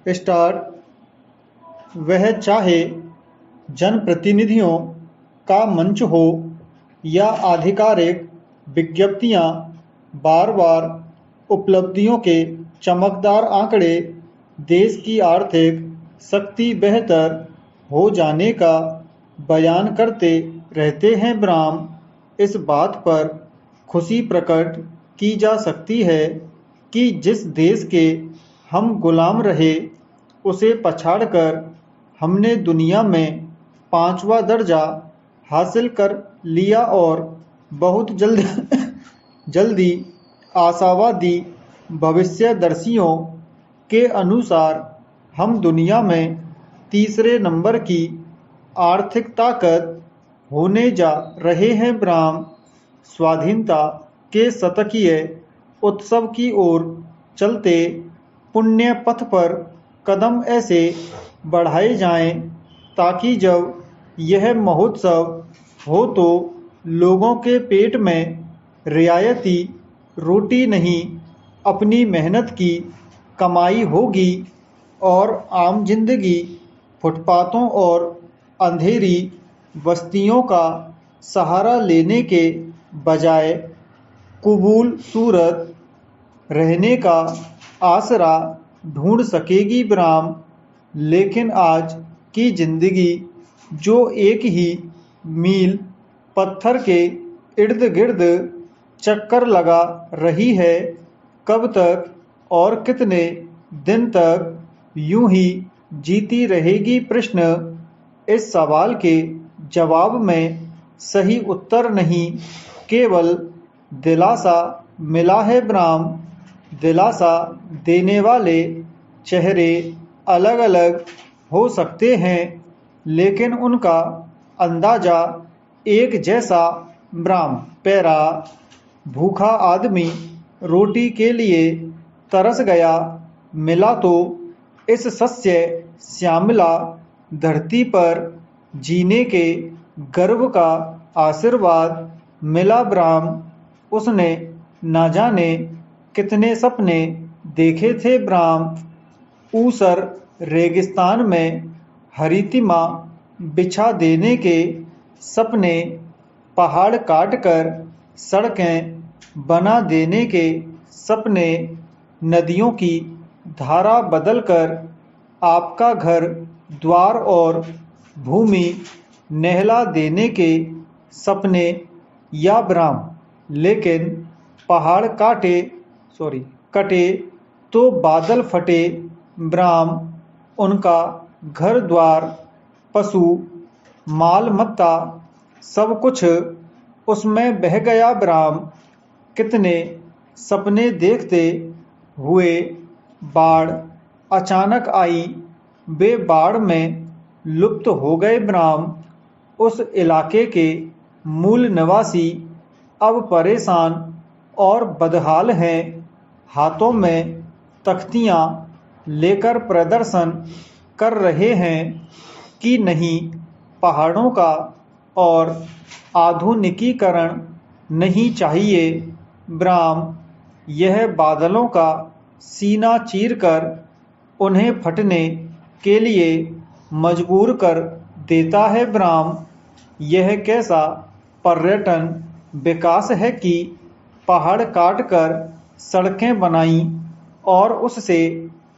Start. वह चाहे जनप्रतिनिधियों का मंच हो या आधिकारिक विज्ञप्तियां, बार बार उपलब्धियों के चमकदार आंकड़े देश की आर्थिक शक्ति बेहतर हो जाने का बयान करते रहते हैं। ब्राह्म इस बात पर खुशी प्रकट की जा सकती है कि जिस देश के हम गुलाम रहे उसे पछाड़कर हमने दुनिया में 5वां दर्जा हासिल कर लिया और बहुत जल्दी आशावादी भविष्यदर्शियों के अनुसार हम दुनिया में तीसरे नंबर की आर्थिक ताकत होने जा रहे हैं। ब्राह्म स्वाधीनता के शतकीय उत्सव की ओर चलते पुण्य पथ पर कदम ऐसे बढ़ाए जाएं ताकि जब यह महोत्सव हो तो लोगों के पेट में रियायती रोटी नहीं, अपनी मेहनत की कमाई होगी और आम जिंदगी फुटपाथों और अंधेरी बस्तियों का सहारा लेने के बजाय कबूल सूरत रहने का आसरा ढूंढ सकेगी। ब्राह्म लेकिन आज की जिंदगी जो एक ही मील पत्थर के इर्द गिर्द चक्कर लगा रही है, कब तक और कितने दिन तक यूं ही जीती रहेगी? प्रश्न इस सवाल के जवाब में सही उत्तर नहीं, केवल दिलासा मिला है। ब्राह्म दिलासा देने वाले चेहरे अलग अलग हो सकते हैं लेकिन उनका अंदाजा एक जैसा। ब्राह्म पैरा भूखा आदमी रोटी के लिए तरस गया, मिला तो इस सस्य श्यामला धरती पर जीने के गर्व का आशीर्वाद मिला। ब्राह्म उसने ना जाने कितने सपने देखे थे। ब्राह्म ऊसर रेगिस्तान में हरितिमा बिछा देने के सपने, पहाड़ काटकर सड़कें बना देने के सपने, नदियों की धारा बदलकर आपका घर द्वार और भूमि नहला देने के सपने। या ब्राह्म लेकिन पहाड़ कटे तो बादल फटे। ब्राह्म उनका घर द्वार, पशु, माल मत्ता सब कुछ उसमें बह गया। ब्राह्म कितने सपने देखते हुए बाढ़ अचानक आई, वे बाढ़ में लुप्त हो गए। ब्राह्म उस इलाके के मूल निवासी अब परेशान और बदहाल हैं, हाथों में तख्तियां लेकर प्रदर्शन कर रहे हैं कि नहीं पहाड़ों का और आधुनिकीकरण नहीं चाहिए। ब्राह्म यह बादलों का सीना चीरकर उन्हें फटने के लिए मजबूर कर देता है। ब्राह्म यह कैसा पर्यटन विकास है कि पहाड़ काटकर सड़कें बनाई और उससे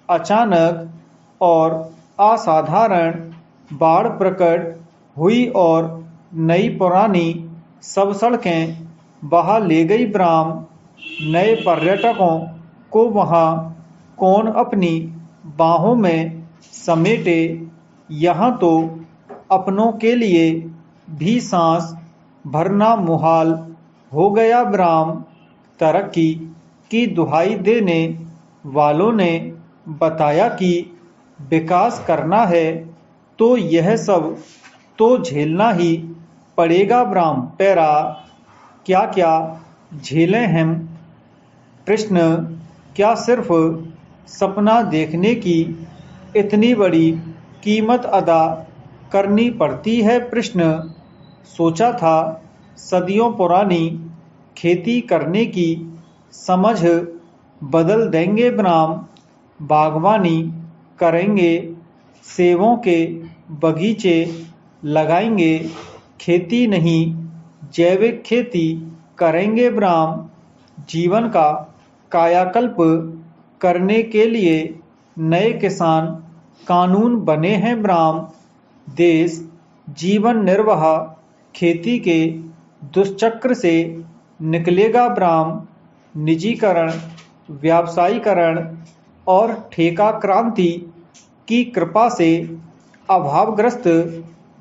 अचानक और असाधारण बाढ़ प्रकट हुई और नई पुरानी सब सड़कें बहा ले गई। ब्राह्म नए पर्यटकों को वहां कौन अपनी बाहों में समेटे, यहाँ तो अपनों के लिए भी सांस भरना मुहाल हो गया। ब्राह्म तरक्की की दुहाई देने वालों ने बताया कि विकास करना है तो यह सब तो झेलना ही पड़ेगा। ब्राह्म पैरा क्या क्या झेलें हम? प्रश्न क्या सिर्फ सपना देखने की इतनी बड़ी कीमत अदा करनी पड़ती है? प्रश्न सोचा था सदियों पुरानी खेती करने की समझ बदल देंगे। ब्राह्म बागवानी करेंगे, सेबों के बगीचे लगाएंगे, खेती नहीं जैविक खेती करेंगे ब्राह्म। जीवन का कायाकल्प करने के लिए नए किसान कानून बने हैं ब्राह्म। देश जीवन निर्वाह खेती के दुष्चक्र से निकलेगा ब्राह्म। निजीकरण, व्यावसायीकरण और ठेका क्रांति की कृपा से अभावग्रस्त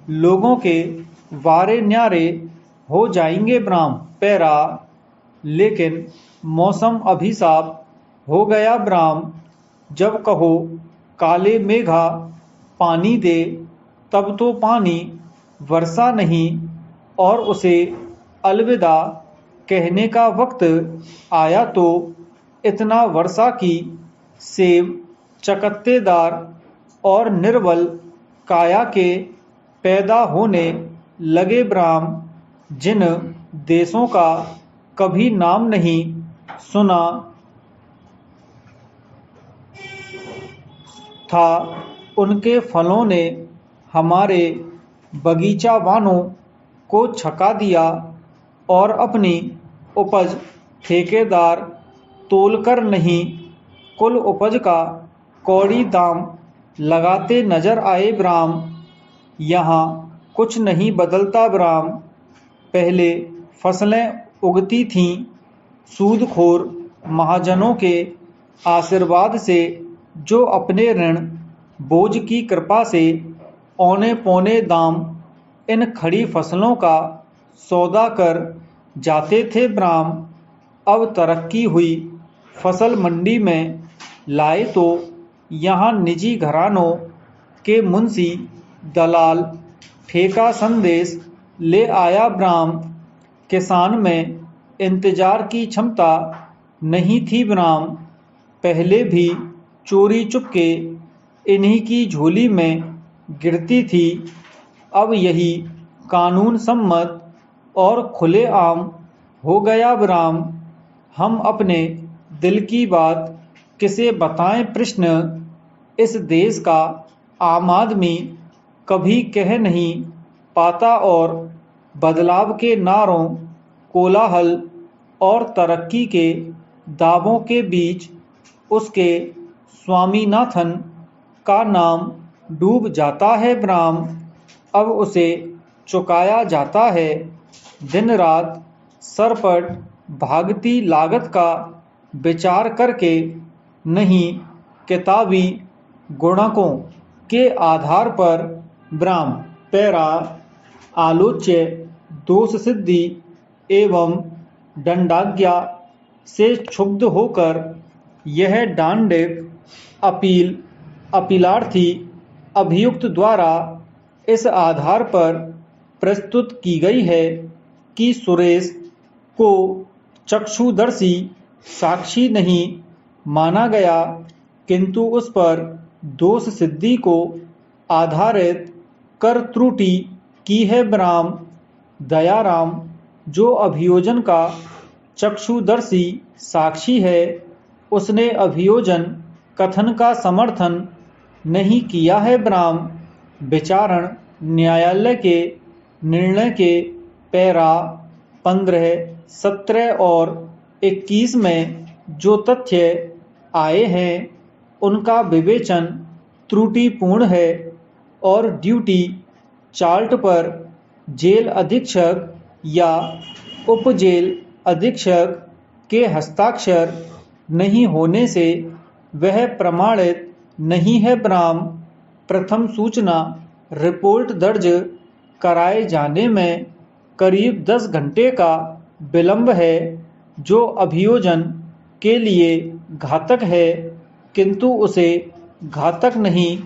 लोगों के वारे न्यारे हो जाएंगे ब्राह्म। पैरा, लेकिन मौसम अभिशाप हो गया ब्राह्म। जब कहो काले मेघा पानी दे, तब तो पानी वर्षा नहीं और उसे अलविदा कहने का वक्त आया तो इतना वर्षा की सेब चकत्तेदार और निर्बल काया के पैदा होने लगे ब्राह्म। जिन देशों का कभी नाम नहीं सुना था, उनके फलों ने हमारे बगीचावानों को छका दिया और अपनी उपज ठेकेदार तोलकर नहीं, कुल उपज का कौड़ी दाम लगाते नजर आए ब्राह्म। यहाँ कुछ नहीं बदलता ब्राह्म। पहले फसलें उगती थीं, सूदखोर महाजनों के आशीर्वाद से, जो अपने ऋण बोझ की कृपा से औने पौने दाम इन खड़ी फसलों का सौदा कर जाते थे ब्राह्म। अब तरक्की हुई, फसल मंडी में लाए तो यहाँ निजी घरानों के मुंशी दलाल ठेका संदेश ले आया ब्राह्म। किसान में इंतजार की क्षमता नहीं थी ब्राह्म। पहले भी चोरी चुपके इन्हीं की झोली में गिरती थी। अब यही कानून सम्मत और खुलेआम हो गया ब्राह्म। हम अपने दिल की बात किसे बताएं प्रश्न, इस देश का आम आदमी कभी कह नहीं पाता और बदलाव के नारों, कोलाहल और तरक्की के दावों के बीच उसके स्वामीनाथन का नाम डूब जाता है ब्राह्म। अब उसे चुकाया जाता है दिन रात सरपट भागती लागत का विचार करके नहीं, किताबी गुणकों के आधार पर ब्राह्म। पैरा, आलोच्य दोष सिद्धि एवं दंडाज्ञा से क्षुब्ध होकर यह डांडिक अपील अपीलार्थी अभियुक्त द्वारा इस आधार पर प्रस्तुत की गई है कि सुरेश को चक्षुदर्शी साक्षी नहीं माना गया, किंतु उस पर दोष सिद्धि को आधारित कर त्रुटि की है ब्राह्म। दयाराम, जो अभियोजन का चक्षुदर्शी साक्षी है, उसने अभियोजन कथन का समर्थन नहीं किया है ब्राह्म। विचारण न्यायालय के निर्णय के पैरा 15, 17 और 21 में जो तथ्य आए हैं उनका विवेचन त्रुटिपूर्ण है और ड्यूटी चार्ट पर जेल अधीक्षक या उप जेल अधीक्षक के हस्ताक्षर नहीं होने से वह प्रमाणित नहीं है ब्राह्म। प्रथम सूचना रिपोर्ट दर्ज कराए जाने में करीब 10 घंटे का विलंब है, जो अभियोजन के लिए घातक है, किंतु उसे घातक नहीं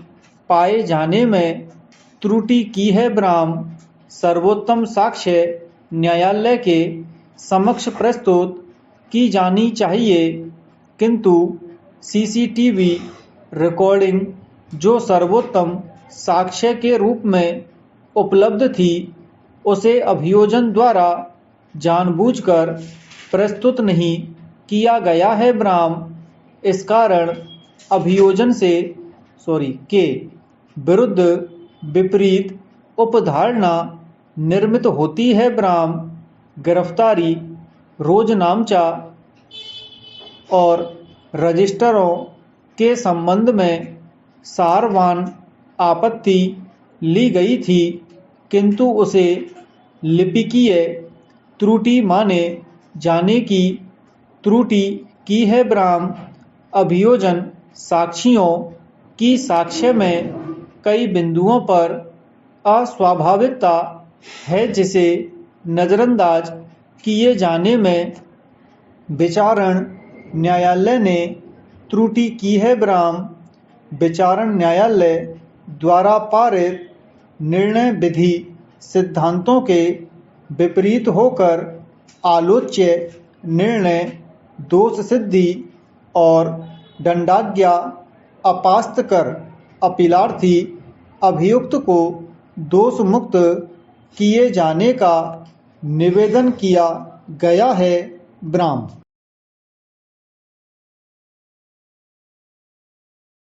पाए जाने में त्रुटि की है ब्राह्म। सर्वोत्तम साक्ष्य न्यायालय के समक्ष प्रस्तुत की जानी चाहिए, किंतु सीसीटीवी रिकॉर्डिंग जो सर्वोत्तम साक्ष्य के रूप में उपलब्ध थी, उसे अभियोजन द्वारा जानबूझकर प्रस्तुत नहीं किया गया है ब्राह्म। इस कारण अभियोजन से के विरुद्ध विपरीत उपधारणा निर्मित होती है। ब्राह्म गिरफ्तारी रोजनामचा और रजिस्टरों के संबंध में सारवान आपत्ति ली गई थी, किंतु उसे लिपिकीय त्रुटि माने जाने की त्रुटि की है। ब्राह्म अभियोजन साक्षियों की साक्ष्य में कई बिंदुओं पर अस्वाभाविकता है, जिसे नजरअंदाज किए जाने में विचारण न्यायालय ने त्रुटि की है। ब्राह्म विचारण न्यायालय द्वारा पारित निर्णय विधि सिद्धांतों के विपरीत होकर आलोच्य निर्णय दोष सिद्धि और दंडाज्ञा अपास्त कर अपीलार्थी अभियुक्त को दोष मुक्त किए जाने का निवेदन किया गया है। ब्राह्म